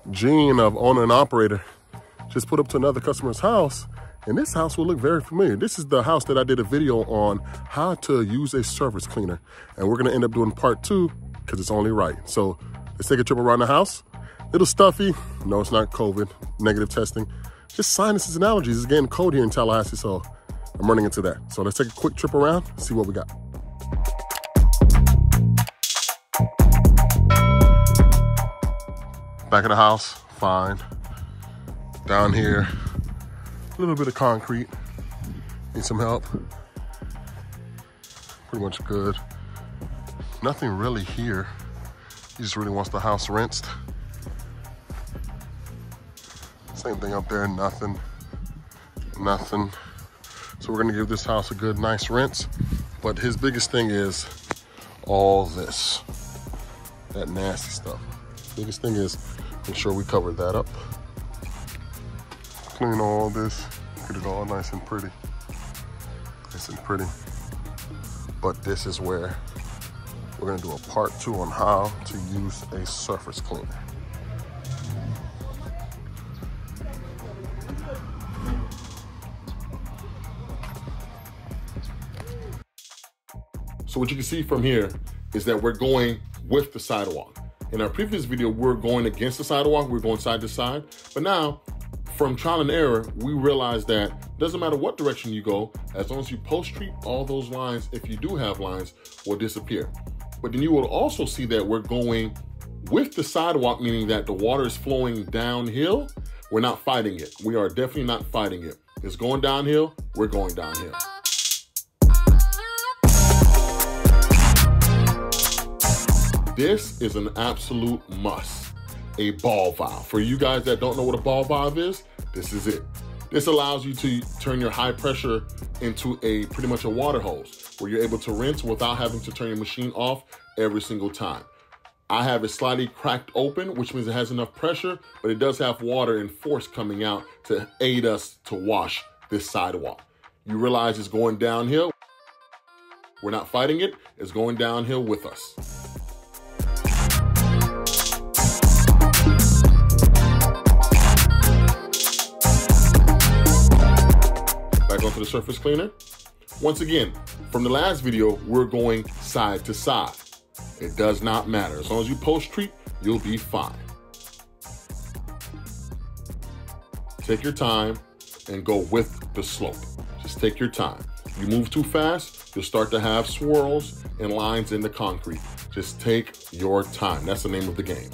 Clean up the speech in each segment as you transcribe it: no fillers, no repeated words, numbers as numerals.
gene of owner and operator just put up to another customer's house, and this house will look very familiar. This is the house that I did a video on how to use a surface cleaner, and we're gonna end up doing part 2 because it's only right. So let's take a trip around the house. Little stuffy. No, it's not COVID, negative testing. Just sinuses and allergies. It's getting cold here in Tallahassee, so I'm running into that. So let's take a quick trip around, see what we got. Back of the house, fine. Down here, a little bit of concrete. Need some help. Pretty much good. Nothing really here. He just really wants the house rinsed. Same thing up there, nothing. So we're gonna give this house a good, nice rinse. But his biggest thing is all this, that nasty stuff. Biggest thing is make sure we cover that up. Clean all this, get it all nice and pretty. Nice and pretty. But this is where we're gonna do a part 2 on how to use a surface cleaner. So what you can see from here is that we're going with the sidewalk. In our previous video, we were going against the sidewalk, we were going side to side. But now, from trial and error, we realized that it doesn't matter what direction you go, as long as you post treat, all those lines, if you do have lines, will disappear. But then you will also see that we're going with the sidewalk, meaning that the water is flowing downhill. We're not fighting it. We are definitely not fighting it. It's going downhill, we're going downhill. This is an absolute must, a ball valve. For you guys that don't know what a ball valve is, this is it. This allows you to turn your high pressure into pretty much a water hose, where you're able to rinse without having to turn your machine off every single time. I have it slightly cracked open, which means it has enough pressure, but it does have water and force coming out to aid us to wash this sidewalk. You realize it's going downhill. We're not fighting it, it's going downhill with us. Back onto the surface cleaner. Once again, from the last video, we're going side to side. It does not matter. As long as you post treat, you'll be fine. Take your time and go with the slope. Just take your time. If you move too fast, you'll start to have swirls and lines in the concrete. Just take your time. That's the name of the game.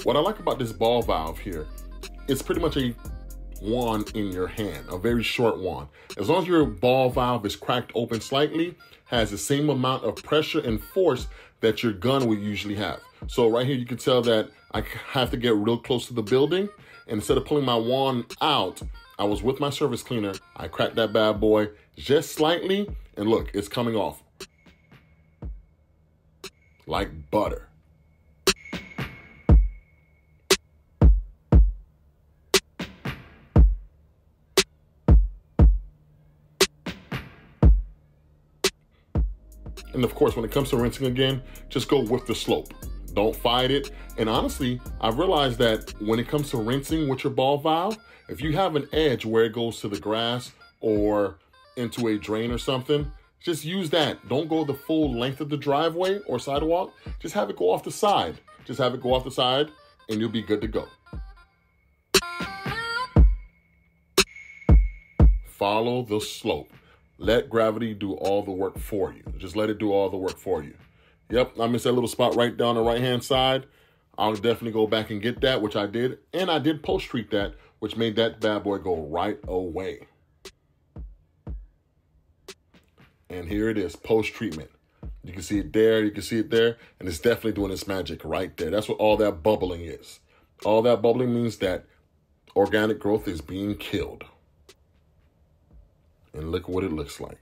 What I like about this ball valve here, it's pretty much a wand in your hand, a very short wand. As long as your ball valve is cracked open slightly, has the same amount of pressure and force that your gun would usually have. So right here, you can tell that I have to get real close to the building. And instead of pulling my wand out, I was with my surface cleaner. I cracked that bad boy just slightly, and look, it's coming off like butter. And of course, when it comes to rinsing again, just go with the slope. Don't fight it. And honestly, I've realized that when it comes to rinsing with your ball valve, if you have an edge where it goes to the grass or into a drain or something, just use that. Don't go the full length of the driveway or sidewalk. Just have it go off the side. Just have it go off the side and you'll be good to go. Follow the slope. Let gravity do all the work for you. Just let it do all the work for you. Yep, I missed that little spot right down the right-hand side. I'll definitely go back and get that, which I did. And I did post-treat that which made that bad boy go right away. And here it is, post-treatment. You can see it there, you can see it there, and it's definitely doing its magic right there. That's what all that bubbling is. All that bubbling means that organic growth is being killed. And look what it looks like.